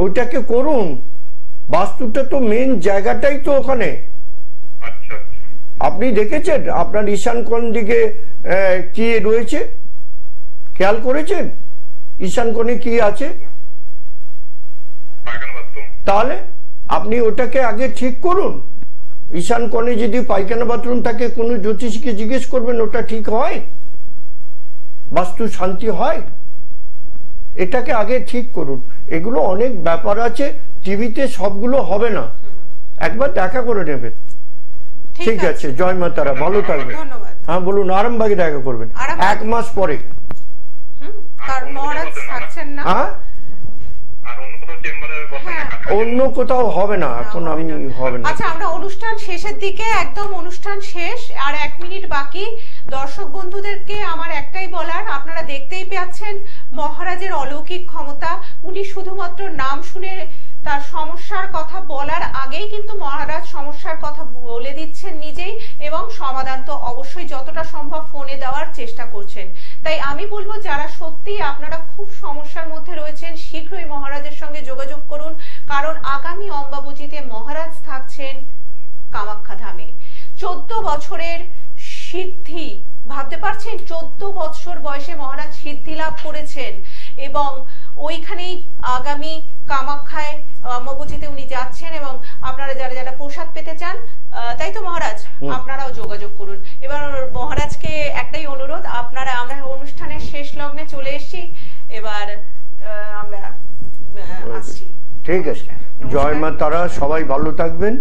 ওইটাকে করুন, বাস্তুটা তো মেন জায়গাটাই তো ওখানে। আপনি দেখেছেন আপনার ঈশান কোণ দিকে কি রয়েছে, খেয়াল করেছেন ঈশান কোণে কি আছে? তাহলে আপনি ওটাকে আগে ঠিক করুন। ঈশান কোণে যদি পায়খানা বাথরুম থাকে, কোনো জ্যোতিষীকে জিজ্ঞেস করবেন ওটা ঠিক হয়, বাস্তু শান্তি হয়, এটাকে আগে ঠিক করুন। এগুলো অনেক ব্যাপার আছে, টিভিতে সবগুলো হবে না, একবার দেখা করে নেবেন। ঠিক আছে, জয় মা তারা, ভালো থাকবেন। হ্যাঁ বলুন, আরামবাগে দেখা করবেন 1 মাস পরে। হ্যাঁ অন্য কোথাও হবে না, এখন আমি হবে না। আচ্ছা, আমরা অনুষ্ঠান শেষের দিকে, একদম অনুষ্ঠান শেষ, আর 1 মিনিট বাকি। দর্শক বন্ধুদেরকে আমার একটাই বলার, আপনারা দেখতেই পাচ্ছেন মহারাজের অলৌকিক ক্ষমতা। উনি শুধুমাত্র নাম শুনে তার সমস্যার কথা বলার আগেই কিন্তু মহারাজ সমস্যার কথা বলে দিচ্ছেন নিজেই, এবং সমাধান তো অবশ্যই যতটা সম্ভব ফোনে দেওয়ার চেষ্টা করছেন। তাই আমি বলবো, যারা সত্যি আপনারা খুব সমস্যার মধ্যে রয়েছেন, শীঘ্রই মহারাজের সঙ্গে যোগাযোগ করুন, কারণ আগামী অম্বাবুচিতে মহারাজ থাকছেন কামাখ্যা ধামে। 14 বছরের সিদ্ধি, ভাবতে পারছেন 14 বছর বয়সে মহারাজ সিদ্ধি লাভ করেছেন, এবং ওইখানেই আগামী কামাখ্যায় অম্বাবুচিতে উনি যাচ্ছেন। এবং আপনারা যারা যারা প্রসাদ পেতে চান, তাই তো মহারাজ, আপনারাও যোগাযোগ করুন। এবার মহারাজকে একটাই অনুরোধ, আমরা অনুষ্ঠানের শেষ লগ্নে চলে এসেছি, এবার আমরা আসছি। ঠিক আছে, জয় মা তারা, সবাই ভালো থাকবেন,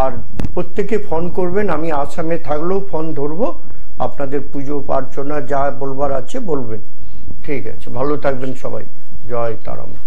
আর প্রত্যেকে ফোন করবেন। আমি আসামে থাকলেও ফোন ধরবো, আপনাদের পুজো প্রার্থনা যা বলবার আছে বলবেন। ঠিক আছে, ভালো থাকবেন সবাই, জয় তারা মা।